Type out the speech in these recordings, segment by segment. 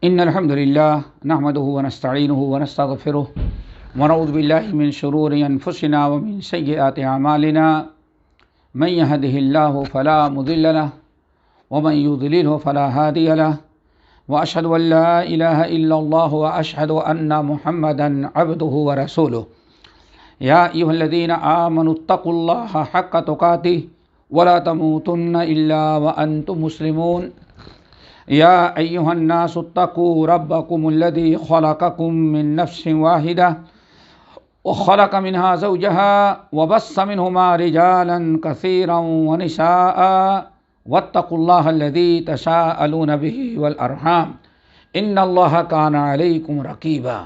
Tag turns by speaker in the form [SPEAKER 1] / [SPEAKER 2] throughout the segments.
[SPEAKER 1] إن الحمد لله نحمده ونستعينه ونستغفره ونعوذ بالله من شرور أنفسنا ومن سيئات أعمالنا من يهده الله فلا مضل له ومن يضلله فلا هادي له وأشهد أن لا إله إلا الله وأشهد أن محمدا عبده ورسوله يا أيها الذين آمنوا اتقوا الله حق تقاته ولا تموتن إلا وأنتم مسلمون يا أيها الناس اتقوا ربكم الذي خلقكم من نفس واحدة وخلق منها زوجها وبث منهما رجالا كثيرا ونساء واتقوا الله الذي تساءلون به والأرحام إن الله كان عليكم رقيبا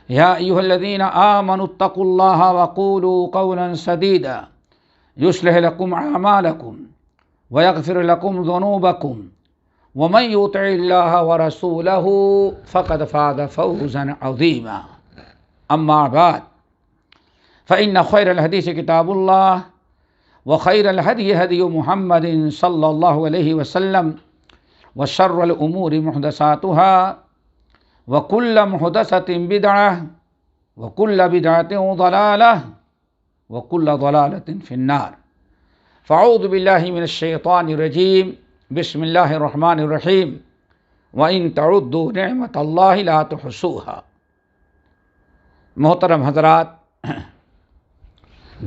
[SPEAKER 1] يا أيها الذين آمنوا اتقوا الله وقولوا قولا سديدا يصلح لكم أعمالكم ويغفر لكم ذنوبكم ومن يطع الله ورسوله فقد فاز فوزا عظيما أما بعد فإن خير الحديث كتاب الله وخير الهدي هدي محمد صلى الله عليه وسلم وشر الأمور محدثاتها وكل محدثة بدعة وكل بدعة ضلالة وكل ضلالة في النار فأعوذ بالله من الشيطان الرجيم بسم اللہ الرحمن الرحیم وَإِن تَعُدُّوا نِعْمَةَ اللَّهِ لَا تُحْصُوهَا۔ محترم حضرات،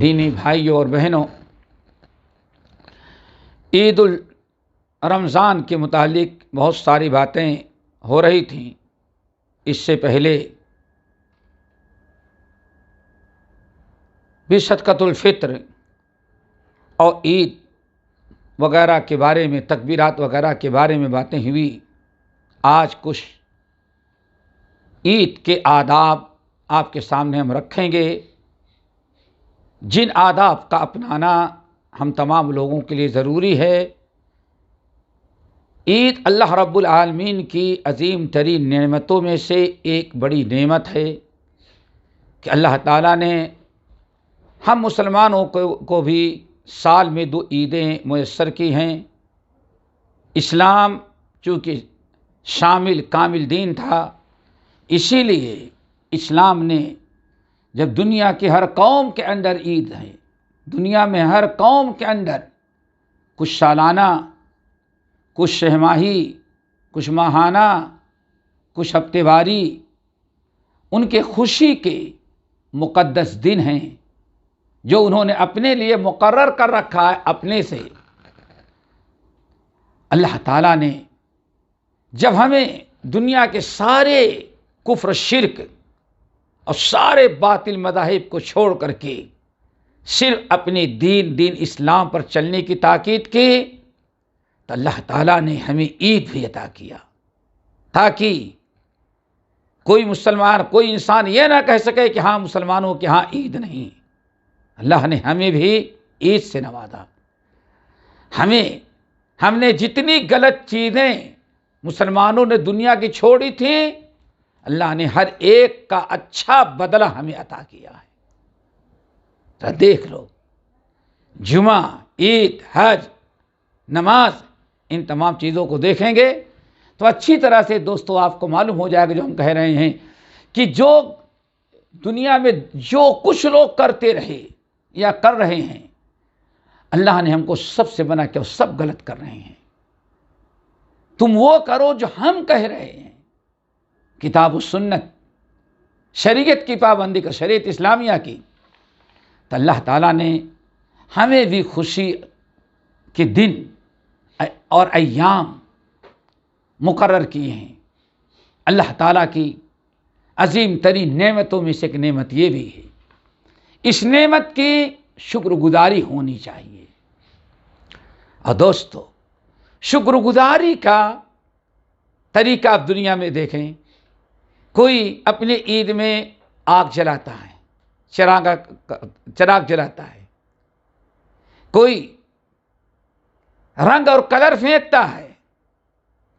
[SPEAKER 1] دینی بھائیوں اور بہنوں، عید الرمضان کے متعلق بہت ساری باتیں ہو رہی تھیں۔ اس سے پہلے بھی صدقۃ الفطر اور عید وغیرہ کے بارے میں، تکبیرات وغیرہ کے بارے میں باتیں ہوئی۔ آج کچھ عید کے آداب آپ کے سامنے ہم رکھیں گے، جن آداب کا اپنانا ہم تمام لوگوں کے لیے ضروری ہے۔ عید اللہ رب العالمین کی عظیم ترین نعمتوں میں سے ایک بڑی نعمت ہے کہ اللہ تعالیٰ نے ہم مسلمانوں کو بھی سال میں 2 عیدیں میسر کی ہیں۔ اسلام چونکہ شامل کامل دین تھا، اسی لیے اسلام نے جب دنیا کے ہر قوم کے اندر عید ہے، دنیا میں ہر قوم کے اندر کچھ سالانہ، کچھ شہ ماہی، کچھ ماہانہ، کچھ ہفتے واری، ان کے خوشی کے مقدس دن ہیں جو انہوں نے اپنے لیے مقرر کر رکھا ہے اپنے سے۔ اللہ تعالیٰ نے جب ہمیں دنیا کے سارے کفر شرک اور سارے باطل مذاہب کو چھوڑ کر کے صرف اپنے دین اسلام پر چلنے کی تاکید کی، تو اللہ تعالیٰ نے ہمیں عید بھی عطا کیا تاکہ کوئی مسلمان، کوئی انسان یہ نہ کہہ سکے کہ ہاں مسلمانوں کے ہاں عید نہیں۔ اللہ نے ہمیں بھی عید سے نوازا۔ ہم نے جتنی غلط چیزیں مسلمانوں نے دنیا کی چھوڑی تھیں، اللہ نے ہر ایک کا اچھا بدلہ ہمیں عطا کیا ہے۔ تو دیکھ لو، جمعہ، عید، حج، نماز، ان تمام چیزوں کو دیکھیں گے تو اچھی طرح سے دوستو آپ کو معلوم ہو جائے گا جو ہم کہہ رہے ہیں کہ جو دنیا میں جو کچھ لوگ کرتے رہے یا کر رہے ہیں، اللہ نے ہم کو سب سے منع کیا، سب غلط کر رہے ہیں۔ تم وہ کرو جو ہم کہہ رہے ہیں، کتاب و سنت، شریعت کی پابندی کا، شریعت اسلامیہ کی۔ تو اللہ تعالیٰ نے ہمیں بھی خوشی کے دن اور ایام مقرر کیے ہیں۔ اللہ تعالیٰ کی عظیم ترین نعمتوں میں سے ایک نعمت یہ بھی ہے، اس نعمت کی شکر گزاری ہونی چاہیے۔ اور دوستو، شکر گزاری کا طریقہ آپ دنیا میں دیکھیں، کوئی اپنے عید میں آگ جلاتا ہے، چراغ جلاتا ہے، کوئی رنگ اور کلر پھینکتا ہے،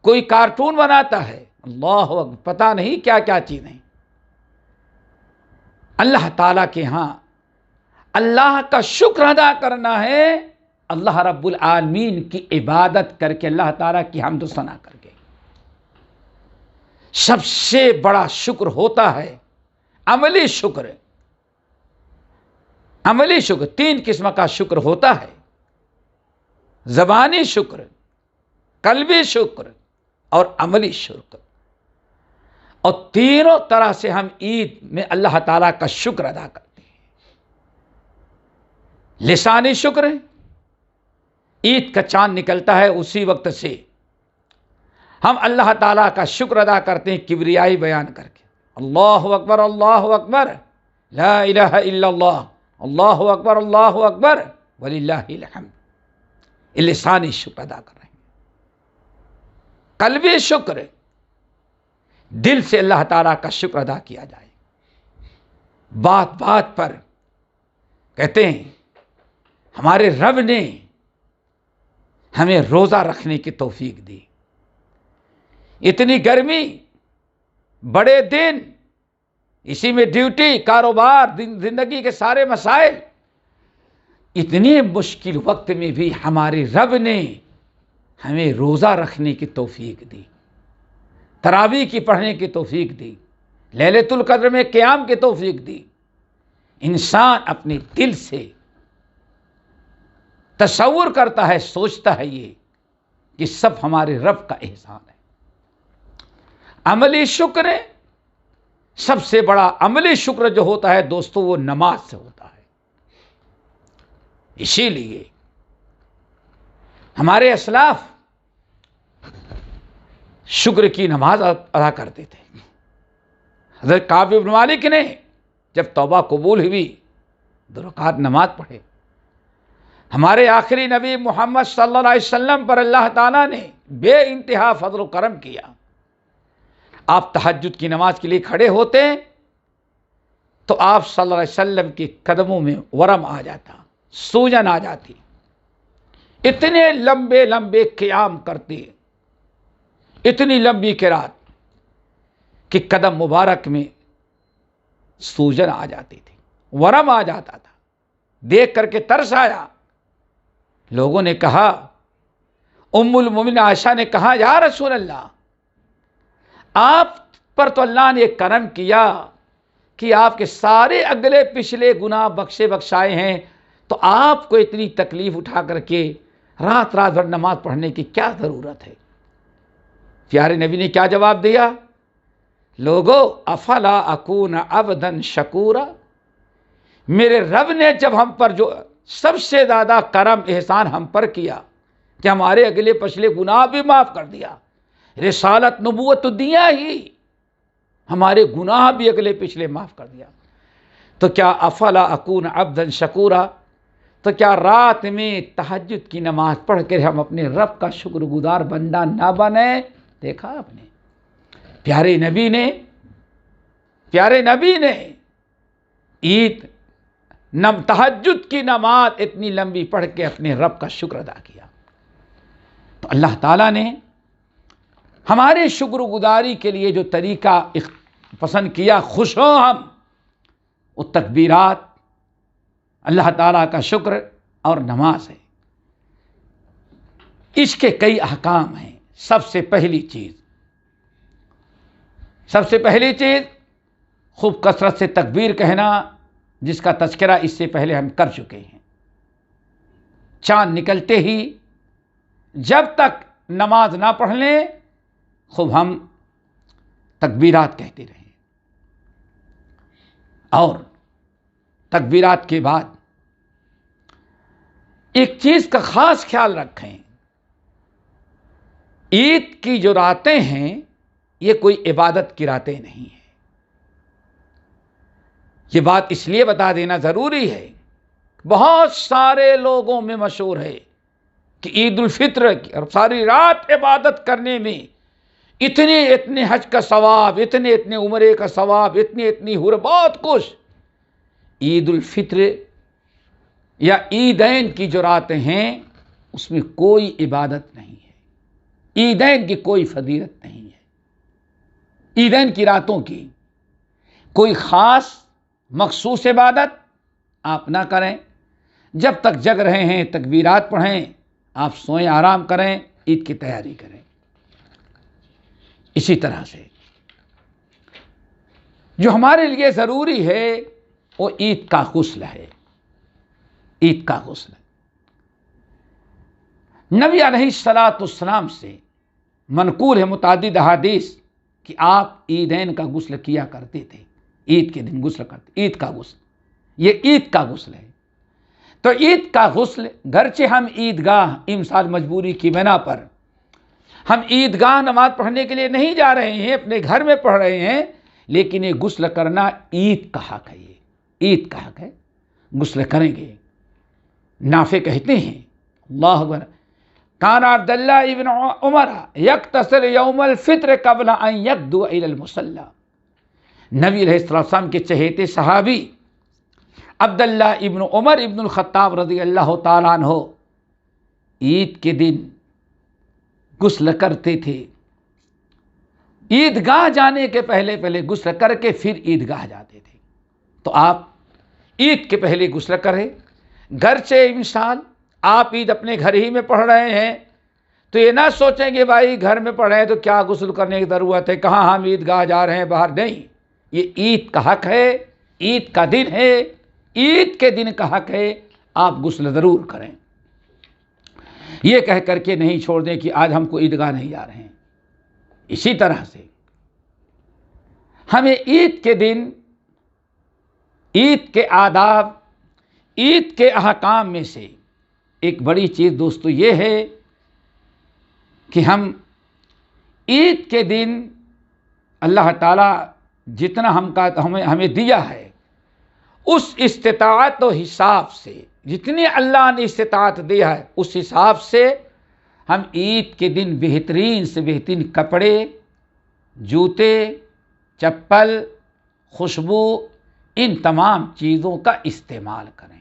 [SPEAKER 1] کوئی کارٹون بناتا ہے، اللہ اکبر، پتہ نہیں کیا کیا چیزیں۔ اللہ تعالیٰ کے ہاں اللہ کا شکر ادا کرنا ہے، اللہ رب العالمین کی عبادت کر کے، اللہ تعالیٰ کی حمد و ثنا کر کے۔ سب سے بڑا شکر ہوتا ہے عملی شکر۔ عملی شکر 3 قسم کا شکر ہوتا ہے، زبانی شکر، قلبی شکر اور عملی شکر، اور تینوں طرح سے ہم عید میں اللہ تعالیٰ کا شکر ادا کرتے ہیں۔ لسانی شکر، عید کا چاند نکلتا ہے اسی وقت سے ہم اللہ تعالیٰ کا شکر ادا کرتے ہیں کبریائی بیان کر کے، اللہ اکبر لا الہ الا اللہ، اللہ اکبر وللہ الحمد، لسانی شکر ادا کر رہے ہیں۔ قلبی شکر، دل سے اللہ تعالیٰ کا شکر ادا کیا جائے، بات بات پر کہتے ہیں ہمارے رب نے ہمیں روزہ رکھنے کی توفیق دی، اتنی گرمی، بڑے دن، اسی میں ڈیوٹی، کاروبار، زندگی کے سارے مسائل، اتنے مشکل وقت میں بھی ہمارے رب نے ہمیں روزہ رکھنے کی توفیق دی، تراویح کی پڑھنے کی توفیق دی، لیلۃ القدر میں قیام کی توفیق دی۔ انسان اپنے دل سے تصور کرتا ہے، سوچتا ہے یہ کہ سب ہمارے رب کا احسان ہے۔ عملی شکر ہے، سب سے بڑا عملی شکر جو ہوتا ہے دوستو وہ نماز سے ہوتا ہے۔ اسی لیے ہمارے اسلاف شکر کی نماز ادا کرتے تھے۔ حضرت کعب بن مالک نے جب توبہ قبول ہوئی 2 رکعت نماز پڑھے۔ ہمارے آخری نبی محمد صلی اللہ علیہ وسلم پر اللہ تعالیٰ نے بے انتہا فضل و کرم کیا۔ آپ تہجد کی نماز کے لیے کھڑے ہوتے تو آپ صلی اللہ علیہ وسلم کے قدموں میں ورم آ جاتا، سوجن آ جاتی، اتنے لمبے لمبے قیام کرتے، اتنی لمبی قرات کہ قدم مبارک میں سوجن آ جاتی تھی، ورم آ جاتا تھا۔ دیکھ کر کے ترس آیا، لوگوں نے کہا، ام المومنین عائشہ نے کہا یا رسول اللہ، آپ پر تو اللہ نے ایک کرم کیا کہ آپ کے سارے اگلے پچھلے گناہ بخشائے ہیں، تو آپ کو اتنی تکلیف اٹھا کر کے رات رات بھر نماز پڑھنے کی کیا ضرورت ہے؟ پیارے نبی نے کیا جواب دیا؟ لوگو افلا اکون عبدا شکورا، میرے رب نے جب ہم پر جو سب سے زیادہ کرم احسان ہم پر کیا کہ ہمارے اگلے پچھلے گناہ بھی معاف کر دیا، رسالت نبوت تو دیا ہی، ہمارے گناہ بھی اگلے پچھلے معاف کر دیا، تو کیا افلا اکون عبدا شکورا، تو کیا رات میں تہجد کی نماز پڑھ کر ہم اپنے رب کا شکر گزار بندہ نہ بنے؟ دیکھا آپ نے، پیارے نبی نے عید تہجد کی نماز اتنی لمبی پڑھ کے اپنے رب کا شکر ادا کیا۔ تو اللہ تعالیٰ نے ہمارے شکر گزاری کے لیے جو طریقہ پسند کیا، خوش ہوں ہم، وہ تکبیرات، اللہ تعالیٰ کا شکر اور نماز ہے۔ اس کے کئی احکام ہیں۔ سب سے پہلی چیز خوب کثرت سے تکبیر کہنا، جس کا تذکرہ اس سے پہلے ہم کر چکے ہیں۔ چاند نکلتے ہی جب تک نماز نہ پڑھ لیں خوب ہم تکبیرات کہتے رہیں، اور تکبیرات کے بعد ایک چیز کا خاص خیال رکھیں، عید کی جو راتیں ہیں یہ کوئی عبادت کی راتیں نہیں ہیں۔ یہ بات اس لیے بتا دینا ضروری ہے، بہت سارے لوگوں میں مشہور ہے کہ عید الفطر کی اور ساری رات عبادت کرنے میں اتنے حج کا ثواب، اتنے عمرے کا ثواب، اتنی بہت کچھ۔ عید الفطر یا عیدین کی جو راتیں ہیں اس میں کوئی عبادت نہیں ہے، عیدین کی کوئی فضیلت نہیں ہے۔ عیدین کی راتوں کی کوئی خاص مخصوص عبادت آپ نہ کریں، جب تک جگ رہے ہیں تکبیرات پڑھیں، آپ سوئیں، آرام کریں، عید کی تیاری کریں۔ اسی طرح سے جو ہمارے لیے ضروری ہے وہ عید کا غسل ہے، عید کا غسل۔ نبی علیہ الصلاۃ والسلام سے منقول ہے متعدد احادیث کہ آپ عیدین کا غسل کیا کرتے تھے، عید کے دن غسل کرتے، عید کا غسل، یہ عید کا غسل ہے۔ تو عید کا غسل، گرچہ ہم عیدگاہ امسال مجبوری کی بنا پر ہم عیدگاہ نماز پڑھنے کے لیے نہیں جا رہے ہیں، اپنے گھر میں پڑھ رہے ہیں، لیکن یہ غسل کرنا عید کا حق ہے، یہ عید کا حق ہے، غسل کریں گے۔ نافع کہتے ہیں اللہ اکبر، کان عبداللہ ابن عمر یغتسل یوم الفطر قبل ان یغدو الی المصلی۔ نبی علیہ السلام کے چہیتے صحابی عبداللہ ابن عمر ابن الخطاب رضی اللہ تعالیٰ عنہ عید کے دن غسل کرتے تھے، عیدگاہ جانے کے پہلے غسل کر کے پھر عیدگاہ جاتے تھے۔ تو آپ عید کے پہلے غسل کریں، گرچہ انسان آپ عید اپنے گھر ہی میں پڑھ رہے ہیں تو یہ نہ سوچیں کہ بھائی گھر میں پڑھ رہے ہیں تو کیا غسل کرنے کی ضرورت ہے، کہاں ہم عیدگاہ جا رہے ہیں باہر، نہیں، یہ عید کا حق ہے، عید کا دن ہے، عید کے دن کا حق ہے، آپ غسل ضرور کریں۔ یہ کہہ کر کے نہیں چھوڑ دیں کہ آج ہم کو عیدگاہ نہیں جا رہے ہیں۔ اسی طرح سے ہمیں عید کے دن عید کے آداب، عید کے احکام میں سے ایک بڑی چیز دوستو یہ ہے کہ ہم عید کے دن اللہ تعالیٰ جتنا ہمیں دیا ہے اس استطاعت و حساب سے، جتنی اللہ نے استطاعت دیا ہے اس حساب سے ہم عید کے دن بہترین سے بہترین کپڑے، جوتے، چپل، خوشبو، ان تمام چیزوں کا استعمال کریں۔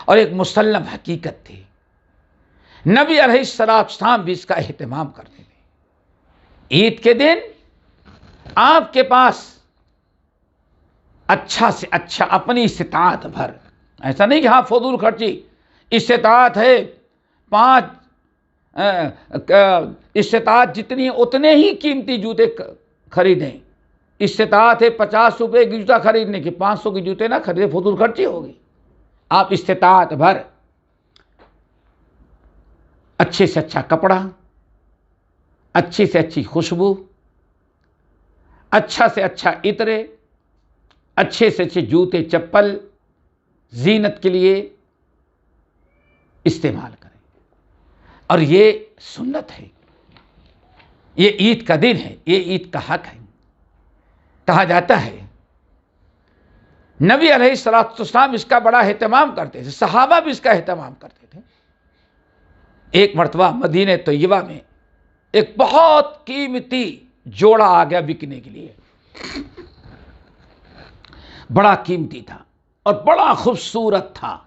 [SPEAKER 1] اور ایک مسلم حقیقت تھی، نبی علیہ السلام بھی اس کا اہتمام کرتے تھے۔ عید کے دن آپ کے پاس اچھا سے اچھا اپنی استطاعت بھر، ایسا نہیں کہ ہاں فضول خرچی، استطاعت ہے 5 استطاعت جتنی اتنے ہی قیمتی جوتے خریدیں، استطاعت ہے 50 روپے کی جوتا خریدنے کی، 500 کے جوتے نہ خریدیں، فضول خرچی ہوگی۔ آپ استطاعت بھر اچھے سے اچھا کپڑا، اچھی سے اچھی خوشبو، اچھا سے اچھا عطرے، اچھے سے اچھے جوتے چپل زینت کے لیے استعمال کریں۔ اور یہ سنت ہے، یہ عید کا دن ہے، یہ عید کا حق ہے۔ کہا جاتا ہے نبی علیہ السلام اس کا بڑا اہتمام کرتے تھے، صحابہ بھی اس کا اہتمام کرتے تھے۔ ایک مرتبہ مدینہ طیبہ میں ایک بہت قیمتی جوڑا آ گیا بکنے کے لیے، بڑا قیمتی تھا اور بڑا خوبصورت تھا،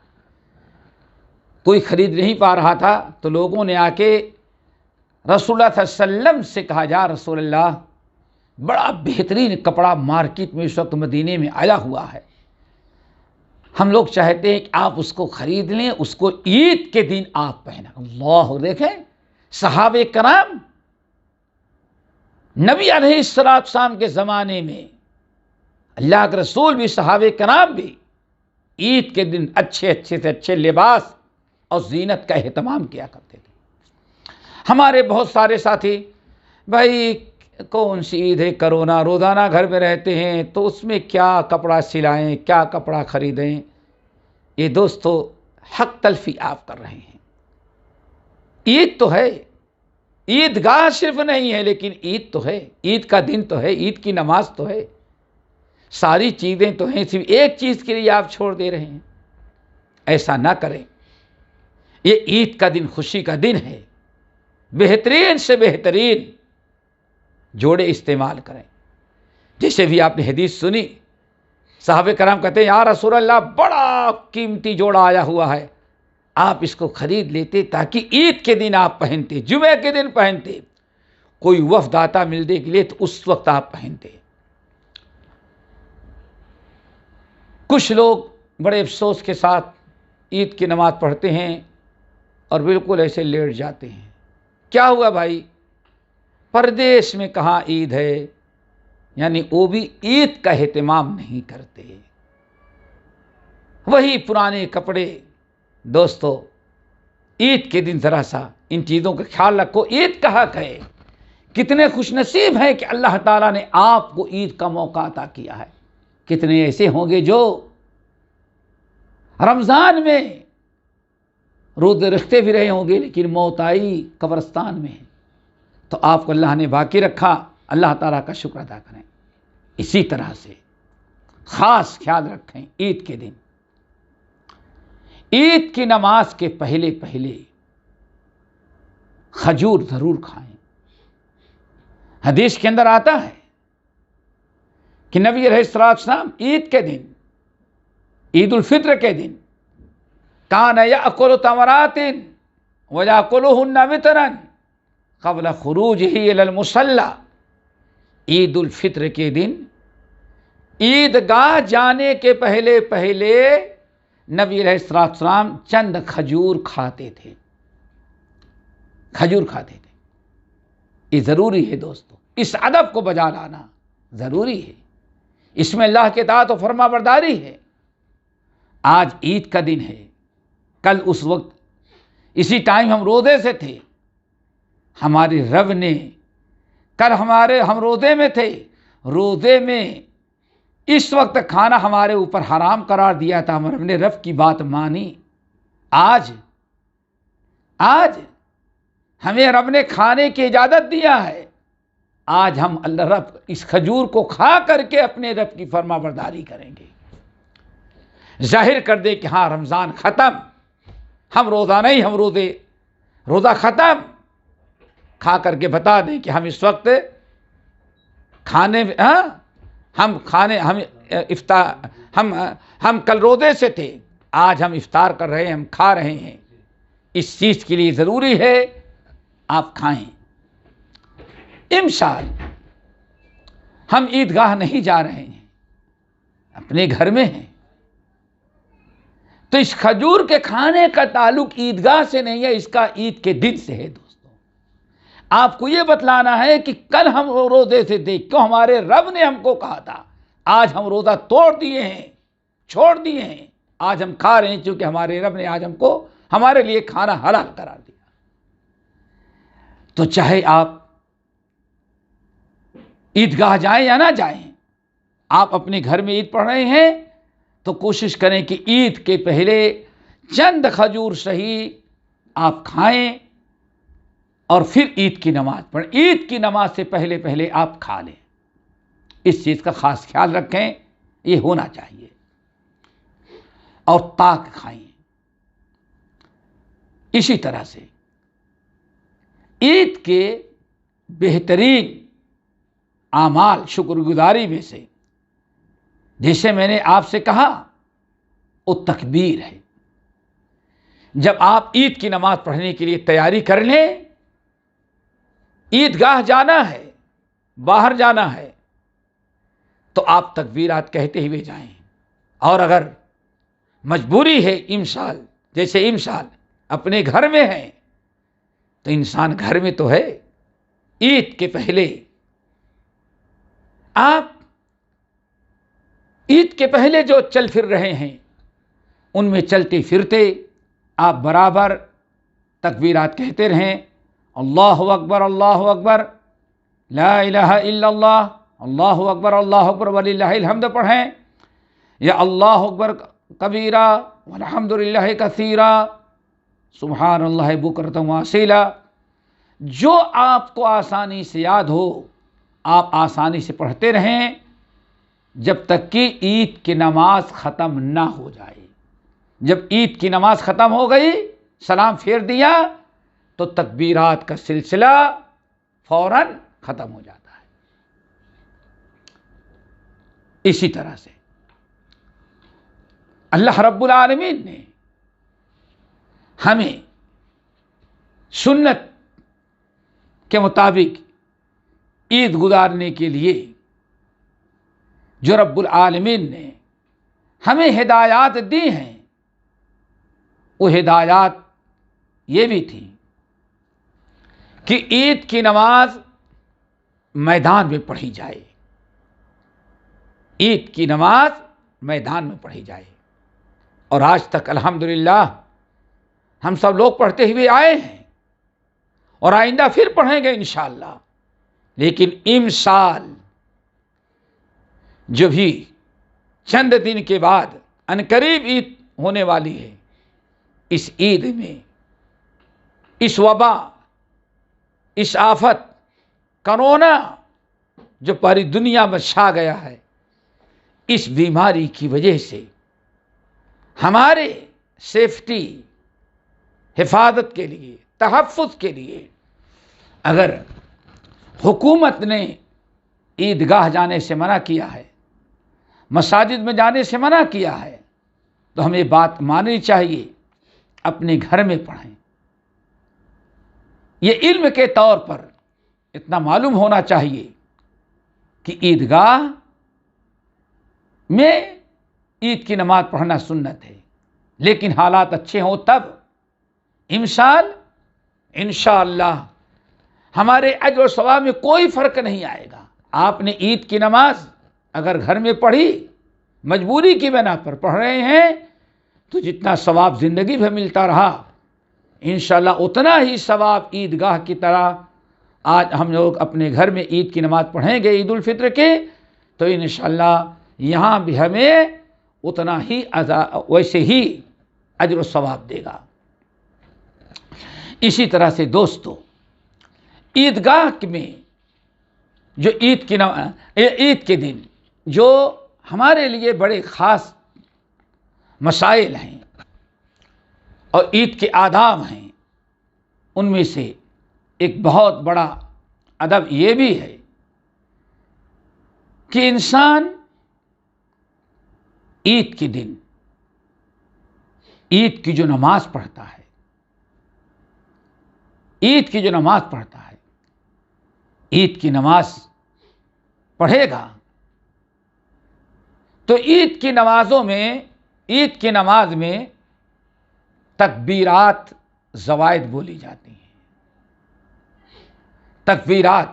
[SPEAKER 1] کوئی خرید نہیں پا رہا تھا، تو لوگوں نے آ کے رسول اللہ صلی اللہ علیہ وسلم سے کہا، یا رسول اللہ بڑا بہترین کپڑا مارکیٹ میں اس وقت مدینے میں آیا ہوا ہے، ہم لوگ چاہتے ہیں کہ آپ اس کو خرید لیں، اس کو عید کے دن آپ پہنیں۔ اللہ، دیکھیں صحابہ کرام نبی علیہ السلام کے زمانے میں اللہ کے رسول بھی، صحابہ کرام بھی عید کے دن اچھے سے اچھے لباس اور زینت کا اہتمام کیا کرتے تھے۔ ہمارے بہت سارے ساتھی، بھائی کون سی عید ہے، کرونا، روزانہ گھر میں رہتے ہیں تو اس میں کیا کپڑا سلائیں، کیا کپڑا خریدیں، یہ دوستو حق تلفی آپ کر رہے ہیں۔ عید تو ہے، عیدگاہ صرف نہیں ہے لیکن عید تو ہے، عید کا دن تو ہے، عید کی نماز تو ہے، ساری چیزیں تو ہیں، صرف ایک چیز کے لیے آپ چھوڑ دے رہے ہیں۔ ایسا نہ کریں، یہ عید کا دن خوشی کا دن ہے، بہترین سے بہترین جوڑے استعمال کریں۔ جیسے بھی آپ نے حدیث سنی، صحابہ کرام کہتے ہیں یا رسول اللہ بڑا قیمتی جوڑا آیا ہوا ہے، آپ اس کو خرید لیتے تاکہ عید کے دن آپ پہنتے، جمعہ کے دن پہنتے، کوئی وفد آتا ملنے کے لیے تو اس وقت آپ پہنتے۔ کچھ لوگ بڑے افسوس کے ساتھ عید کی نماز پڑھتے ہیں اور بالکل ایسے لیٹ جاتے ہیں۔ کیا ہوا بھائی، پردیس میں کہاں عید ہے، یعنی وہ بھی عید کا اہتمام نہیں کرتے. وہی پرانے کپڑے. دوستو عید کے دن ذرا سا ان چیزوں کا خیال رکھو. عید کا حق ہے. کتنے خوش نصیب ہیں کہ اللہ تعالیٰ نے آپ کو عید کا موقع عطا کیا ہے. کتنے ایسے ہوں گے جو رمضان میں روزے رکھتے بھی رہے ہوں گے لیکن موت آئی قبرستان میں. تو آپ کو اللہ نے باقی رکھا. اللہ تعالیٰ کا شکر ادا کریں. اسی طرح سے خاص خیال رکھیں عید کے دن عید کی نماز کے پہلے کھجور ضرور کھائیں. حدیث کے اندر آتا ہے کہ نبی علیہ السلام عید کے دن عید الفطر کے دن کان یأکل تمرات ویأکلہن وطرا قبل خروجہ الی المصلی. عید الفطر کے دن عیدگاہ جانے کے پہلے نبی علیہ السلام چند کھجور کھاتے تھے. کھجور کھاتے تھے. یہ ضروری ہے دوستو. اس ادب کو بجا لانا ضروری ہے. اس میں اللہ کے اطاعت و فرما برداری ہے. آج عید کا دن ہے. کل اس وقت اسی ٹائم ہم روزے سے تھے. ہمارے رب نے کل ہم روزے میں تھے. روزے میں اس وقت کھانا ہمارے اوپر حرام قرار دیا تھا. ہم نے رب کی بات مانی. آج ہمیں رب نے کھانے کی اجازت دیا ہے. آج ہم اللہ رب اس کھجور کو کھا کر کے اپنے رب کی فرما برداری کریں گے. ظاہر کر دے کہ ہاں رمضان ختم. ہم روزہ نہیں, ہم روزہ ختم. کھا کر کے بتا دیں کہ ہم اس وقت کھانے ہم کل روزے سے تھے. آج ہم افطار کر رہے ہیں, ہم کھا رہے ہیں. اس چیز کے لیے ضروری ہے آپ کھائیں. امسال ہم عیدگاہ نہیں جا رہے ہیں, اپنے گھر میں ہیں. تو اس کھجور کے کھانے کا تعلق عیدگاہ سے نہیں ہے, اس کا عید کے دن سے ہے. دوستو آپ کو یہ بتلانا ہے کہ کل ہم روزے سے تھے, کیوں ہمارے رب نے ہم کو کہا تھا. آج ہم روزہ توڑ دیے ہیں, چھوڑ دیے ہیں. آج ہم کھا رہے ہیں چونکہ ہمارے رب نے آج ہم کو ہمارے لیے کھانا حلال قرار دیا. تو چاہے آپ عیدگاہ جائیں یا نہ جائیں, آپ اپنے گھر میں عید پڑھ رہے ہیں تو کوشش کریں کہ عید کے پہلے چند کھجور صحیح آپ کھائیں اور پھر عید کی نماز پڑھیں. عید کی نماز سے پہلے آپ کھا لیں. اس چیز کا خاص خیال رکھیں. یہ ہونا چاہیے. اور پاک کھائیں. اسی طرح سے عید کے بہترین اعمال شکر گزاری میں سے جیسے میں نے آپ سے کہا وہ تکبیر ہے. جب آپ عید کی نماز پڑھنے کے لیے تیاری کر لیں, عیدگاہ جانا ہے, باہر جانا ہے, تو آپ تکبیرات کہتے ہوئے جائیں. اور اگر مجبوری ہے امسال, جیسے امسال اپنے گھر میں ہیں, تو انسان گھر میں تو ہے, عید کے پہلے آپ عید کے پہلے جو چل پھر رہے ہیں ان میں چلتے پھرتے آپ برابر تکبیرات کہتے رہیں. اللہ اکبر لا الہ الا اللہ, اللہ اکبر وللہ الحمد پڑھیں, یا اللہ اکبر کبیرہ والحمدللہ کثیرہ سبحان اللہ بکرۃ واصیلا. جو آپ کو آسانی سے یاد ہو آپ آسانی سے پڑھتے رہیں جب تک کہ عید کی نماز ختم نہ ہو جائے. جب عید کی نماز ختم ہو گئی, سلام پھیر دیا, تو تکبیرات کا سلسلہ فوراً ختم ہو جاتا ہے. اسی طرح سے اللہ رب العالمین نے ہمیں سنت کے مطابق عید گزارنے کے لیے جو رب العالمین نے ہمیں ہدایات دی ہیں, وہ ہدایات یہ بھی تھی کہ عید کی نماز میدان میں پڑھی جائے. عید کی نماز میدان میں پڑھی جائے، اور آج تک الحمدللہ ہم سب لوگ پڑھتے ہوئے آئے ہیں اور آئندہ پھر پڑھیں گے انشاءاللہ۔ لیکن امسال جو بھی چند دن کے بعد عنقریب عید ہونے والی ہے، اس عید میں اس وبا، اس آفت کرونا جو پوری دنیا میں چھا گیا ہے، اس بیماری کی وجہ سے ہمارے سیفٹی، حفاظت کے لیے، تحفظ کے لیے اگر حکومت نے عیدگاہ جانے سے منع کیا ہے، مساجد میں جانے سے منع کیا ہے، تو ہمیں بات ماننی چاہیے، اپنے گھر میں پڑھیں۔ یہ علم کے طور پر اتنا معلوم ہونا چاہیے کہ عیدگاہ میں عید کی نماز پڑھنا سنت ہے، لیکن حالات اچھے ہوں تب انشاءاللہ ہمارے اجر و ثواب میں کوئی فرق نہیں آئے گا۔ آپ نے عید کی نماز اگر گھر میں پڑھی، مجبوری کی بنا پر پڑھ رہے ہیں، تو جتنا ثواب زندگی بھر ملتا رہا، انشاءاللہ اتنا ہی ثواب عیدگاہ کی طرح آج ہم لوگ اپنے گھر میں عید کی نماز پڑھیں گے عید الفطر کے، تو انشاءاللہ یہاں بھی ہمیں اتنا ہی ویسے ہی اجر و ثواب دے گا۔ اسی طرح سے دوستو، عیدگاہ میں جو عید کے دن جو ہمارے لیے بڑے خاص مسائل ہیں اور عید کے آداب ہیں، ان میں سے ایک بہت بڑا ادب یہ بھی ہے کہ انسان عید کے دن عید کی جو نماز پڑھتا ہے، عید کی جو نماز پڑھتا ہے، عید کی نماز پڑھے گا تو عید کی نماز میں تکبیرات زوائد بولی جاتی ہیں۔ تکبیرات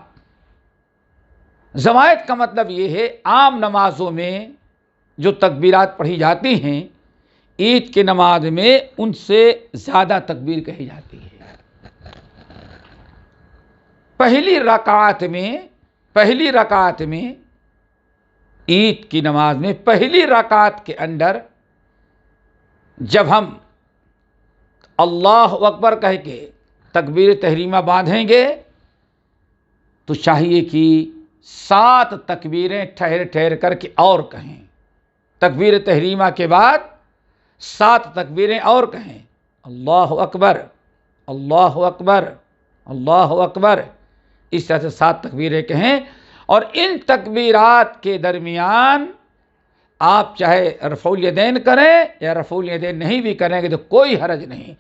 [SPEAKER 1] زوائد کا مطلب یہ ہے، عام نمازوں میں جو تکبیرات پڑھی جاتی ہیں، عید کی نماز میں ان سے زیادہ تکبیر کہی جاتی ہے۔ پہلی رکعت میں عید کی نماز میں پہلی رکعت کے اندر جب ہم اللہ اکبر کہہ کے تکبیر تحریمہ باندھیں گے تو چاہیے کہ 7 تکبیریں ٹھہر ٹھہر کر کے اور کہیں۔ تکبیر تحریمہ کے بعد 7 تکبیریں اور کہیں، اللہ اکبر، اللہ اکبر، اللہ اکبر، اس طرح سے 7 تکبیریں کہیں۔ اور ان تکبیرات کے درمیان آپ چاہے رفع الیدین کریں یا رفع الیدین نہیں بھی کریں گے تو کوئی حرج نہیں،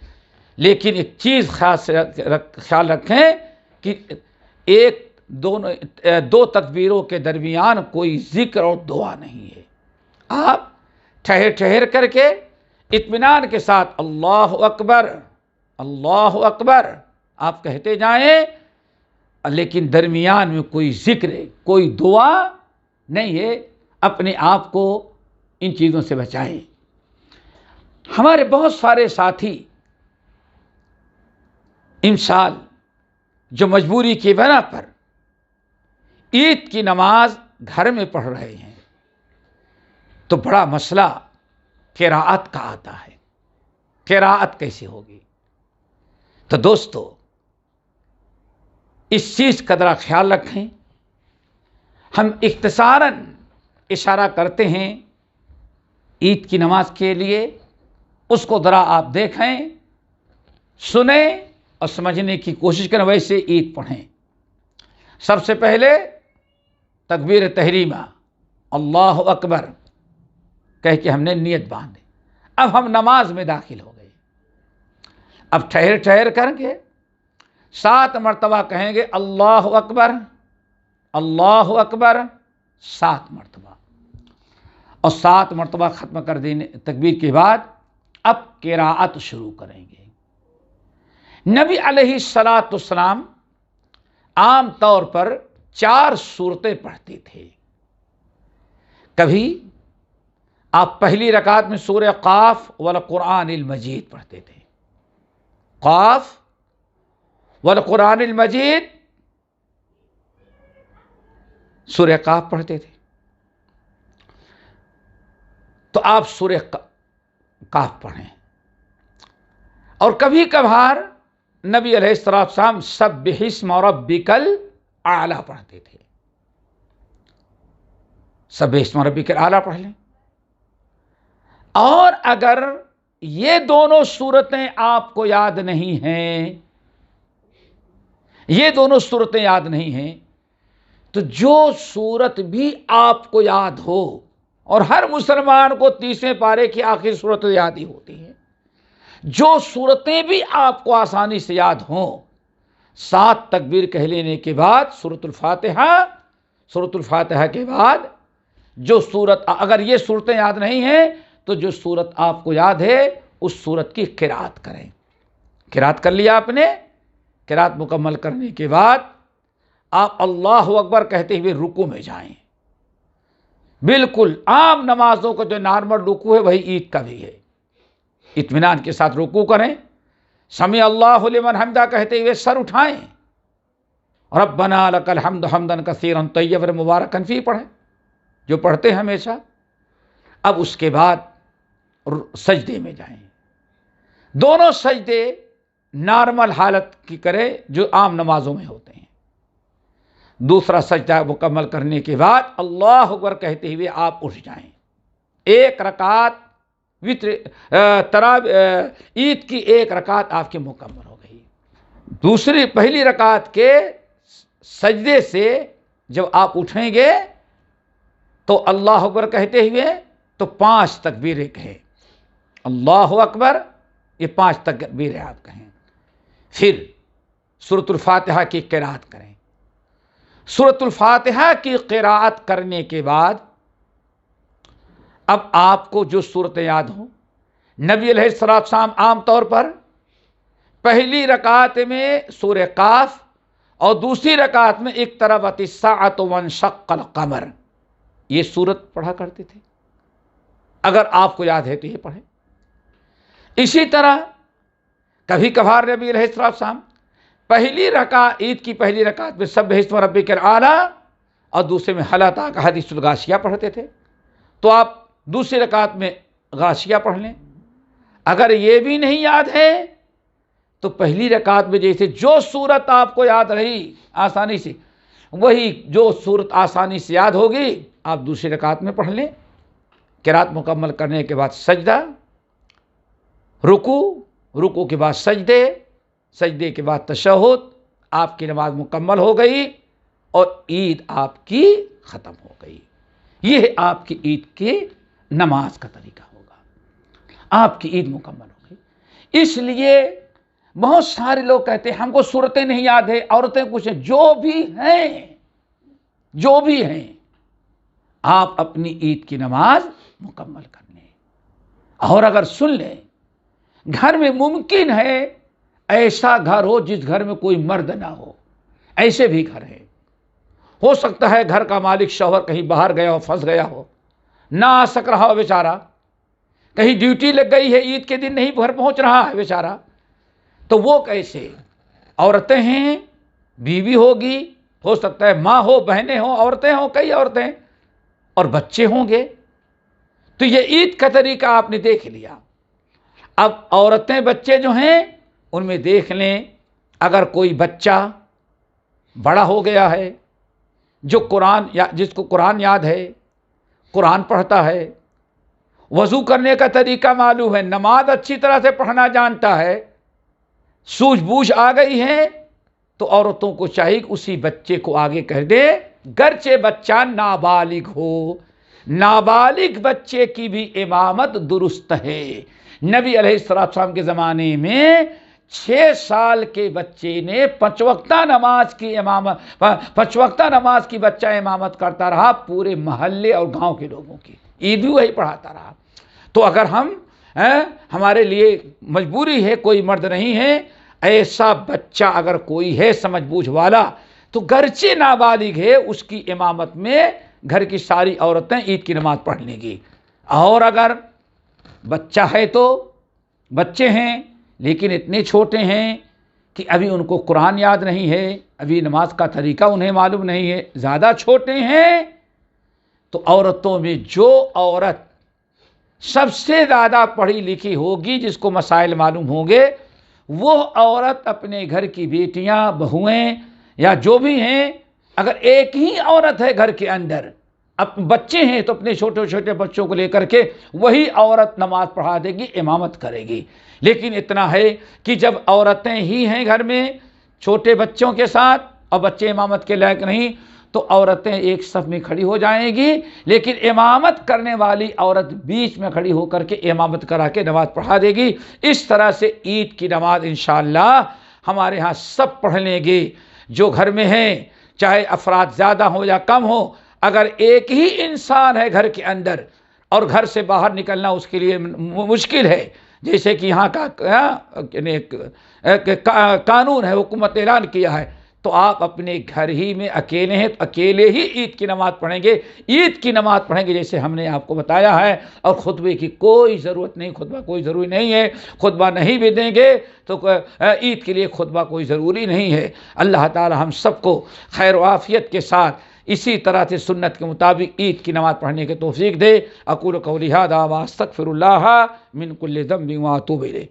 [SPEAKER 1] لیکن ایک چیز خیال رکھیں کہ دو تکبیروں کے درمیان کوئی ذکر اور دعا نہیں ہے۔ آپ ٹھہر ٹھہر کر کے اطمینان کے ساتھ اللہ اکبر، اللہ اکبر آپ کہتے جائیں، لیکن درمیان میں کوئی ذکر، کوئی دعا نہیں ہے۔ اپنے آپ کو ان چیزوں سے بچائیں۔ ہمارے بہت سارے ساتھی امسال جو مجبوری کی بنا پر عید کی نماز گھر میں پڑھ رہے ہیں، تو بڑا مسئلہ قراءت کا آتا ہے۔ قراءت کیسے ہوگی؟ تو دوستو، اس چیز کا ذرا خیال رکھیں۔ ہم اختصاراً اشارہ کرتے ہیں عید کی نماز کے لیے، اس کو ذرا آپ دیکھیں، سنیں اور سمجھنے کی کوشش کریں، ویسے عید پڑھیں۔ سب سے پہلے تکبیر تحریمہ اللہ اکبر کہہ کے ہم نے نیت باندھی، اب ہم نماز میں داخل ہو گئے۔ اب ٹھہر ٹھہر کر کے 7 مرتبہ کہیں گے اللہ اکبر، اللہ اکبر، 7 مرتبہ، اور 7 مرتبہ ختم کر دینے تکبیر کے بعد اب قراءت شروع کریں گے۔ نبی علیہ السلام عام طور پر 4 سورتیں پڑھتے تھے۔ کبھی آپ پہلی رکعت میں سورہ قاف والقرآن المجید پڑھتے تھے، قاف والقرآن المجید، سورہ قاف پڑھتے تھے، تو آپ سورہ قاف پڑھیں۔ اور کبھی کبھار نبی علیہ السلام سبح اسم ربک الاعلی پڑھتے تھے، سبح اسم ربک الاعلی پڑھ لیں۔ اور اگر یہ دونوں صورتیں آپ کو یاد نہیں ہیں، یہ دونوں صورتیں یاد نہیں ہیں، تو جو صورت بھی آپ کو یاد ہو، اور ہر مسلمان کو 30ویں پارے کی آخری صورت یاد ہی ہوتی ہے، جو صورتیں بھی آپ کو آسانی سے یاد ہوں، 7 تکبیر کہہ لینے کے بعد سورۃ الفاتحہ کے بعد جو صورت، اگر یہ صورتیں یاد نہیں ہیں تو جو صورت آپ کو یاد ہے اس صورت کی قرات کریں۔ قرات کر لیا آپ نے، قرات مکمل کرنے کے بعد آپ اللہ اکبر کہتے ہوئے رکوع میں جائیں۔ بالکل عام نمازوں کا جو نارمل رکوع ہے وہی عید کا بھی ہے، اطمینان کے ساتھ رکوع کریں، سمیع اللہ لمن حمدہ کہتے ہوئے سر اٹھائیں، ربنا لک الحمد حمدا کثیرا طیبا مبارکا فیہ پڑھیں، جو پڑھتے ہیں ہمیشہ۔ اب اس کے بعد سجدے میں جائیں، دونوں سجدے نارمل حالت کی کریں جو عام نمازوں میں ہوتے ہیں۔ دوسرا سجدہ مکمل کرنے کے بعد اللہ اکبر کہتے ہوئے آپ اٹھ جائیں۔ ایک رکعت عید کی ایک رکعت آپ کی مکمل ہو گئی۔ پہلی رکعت کے سجدے سے جب آپ اٹھیں گے تو اللہ اکبر کہتے ہوئے تو 5 تکبیریں کہیں، اللہ اکبر، یہ 5 تکبیریں آپ کہیں۔ پھر سورۃ الفاتحہ کی قرات کریں۔ سورۃ الفاتحہ کی قرات کرنے کے بعد اب آپ کو جو صورتیں یاد ہوں، نبی علیہ السلام عام طور پر پہلی رکعت میں سورہ قاف اور دوسری رکعت میں اقتربت الساعۃ وانشق القمر، یہ صورت پڑھا کرتے تھے۔ اگر آپ کو یاد ہے تو یہ پڑھیں۔ اسی طرح کبھی کبھار نبی علیہ السلام پہلی رکعت، عید کی پہلی رکعت میں سبح اسم ربک الاعلی اور دوسرے میں هل اتاک حدیث الغاشیہ پڑھتے تھے، تو آپ دوسری رکعت میں غاشیہ پڑھ لیں۔ اگر یہ بھی نہیں یاد ہے تو پہلی رکعت میں جیسے جو صورت آپ کو یاد رہی آسانی سے، وہی جو صورت آسانی سے یاد ہوگی آپ دوسری رکعت میں پڑھ لیں۔ قرات مکمل کرنے کے بعد سجدہ، رکوع کے بعد سجدے کے بعد تشہد، آپ کی نماز مکمل ہو گئی اور عید آپ کی ختم ہو گئی۔ یہ آپ کی عید کی نماز کا طریقہ ہوگا، آپ کی عید مکمل ہو گئی۔ اس لیے بہت سارے لوگ کہتے ہیں ہم کو صورتیں نہیں یاد ہے، عورتیں کچھ ہیں، جو بھی ہیں آپ اپنی عید کی نماز مکمل کر لیں۔ اور اگر سن لیں گھر میں ممکن ہے ایسا گھر ہو جس گھر میں کوئی مرد نہ ہو، ایسے بھی گھر ہے، ہو سکتا ہے گھر کا مالک شوہر کہیں باہر گیا ہو، پھنس گیا ہو، نہ آ سک رہا ہو بیچارہ، کہیں ڈیوٹی لگ گئی ہے عید کے دن نہیں گھر پہنچ رہا ہے بیچارہ، تو وہ کیسے؟ عورتیں ہیں، بیوی ہوگی، ہو سکتا ہے ماں ہو، بہنیں ہوں، عورتیں ہوں، کئی عورتیں اور بچے ہوں گے، تو یہ عید کا طریقہ آپ نے دیکھ لیا۔ اب عورتیں بچے جو ہیں ان میں دیکھ لیں، اگر کوئی بچہ بڑا ہو گیا ہے جو جس کو قرآن یاد ہے، قرآن پڑھتا ہے، وضو کرنے کا طریقہ معلوم ہے، نماز اچھی طرح سے پڑھنا جانتا ہے، سوجھ بوجھ آ گئی ہے، تو عورتوں کو چاہیے کہ اسی بچے کو آگے کر دے، گرچہ بچہ نابالغ ہو، نابالغ بچے کی بھی امامت درست ہے۔ نبی علیہ السلام کے زمانے میں 6 سال کے بچے نے 5 وقتہ نماز کی بچہ امامت کرتا رہا، پورے محلے اور گاؤں کے لوگوں کی، عید بھی وہی پڑھاتا رہا۔ تو اگر ہمارے لیے مجبوری ہے، کوئی مرد نہیں ہے، ایسا بچہ اگر کوئی ہے سمجھ بوجھ والا، تو گرچہ نابالغ ہے اس کی امامت میں گھر کی ساری عورتیں عید کی نماز پڑھ لیں گی. اور اگر بچہ ہے تو بچے ہیں لیکن اتنے چھوٹے ہیں کہ ابھی ان کو قرآن یاد نہیں ہے, ابھی نماز کا طریقہ انہیں معلوم نہیں ہے, زیادہ چھوٹے ہیں, تو عورتوں میں جو عورت سب سے زیادہ پڑھی لکھی ہوگی, جس کو مسائل معلوم ہوں گے, وہ عورت اپنے گھر کی بیٹیاں, بہویں یا جو بھی ہیں, اگر ایک ہی عورت ہے گھر کے اندر, اب بچے ہیں تو اپنے چھوٹے چھوٹے بچوں کو لے کر کے وہی عورت نماز پڑھا دے گی, امامت کرے گی. لیکن اتنا ہے کہ جب عورتیں ہی ہیں گھر میں چھوٹے بچوں کے ساتھ اور بچے امامت کے لائق نہیں, تو عورتیں ایک صف میں کھڑی ہو جائیں گی, لیکن امامت کرنے والی عورت بیچ میں کھڑی ہو کر کے امامت کرا کے نماز پڑھا دے گی. اس طرح سے عید کی نماز انشاءاللہ ہمارے ہاں سب پڑھ لیں گے جو گھر میں ہیں, چاہے افراد زیادہ ہوں یا کم ہوں. اگر ایک ہی انسان ہے گھر کے اندر اور گھر سے باہر نکلنا اس کے لیے مشکل ہے, جیسے کہ یہاں کا قانون ہے, حکومت نے اعلان کیا ہے, تو آپ اپنے گھر ہی میں اکیلے ہیں تو اکیلے ہی عید کی نماز پڑھیں گے. عید کی نماز پڑھیں گے جیسے ہم نے آپ کو بتایا ہے, اور خطبے کی کوئی ضرورت نہیں, خطبہ کوئی ضروری نہیں ہے. خطبہ نہیں بھی دیں گے تو عید کے لیے خطبہ کوئی ضروری نہیں ہے. اللہ تعالی ہم سب کو خیر و عافیت کے ساتھ اسی طرح سے سنت کے مطابق عید کی نماز پڑھنے کی توفیق دے. اقول قولی ھذا واستغفر اللہ من کل ذنب واتوب الیہ.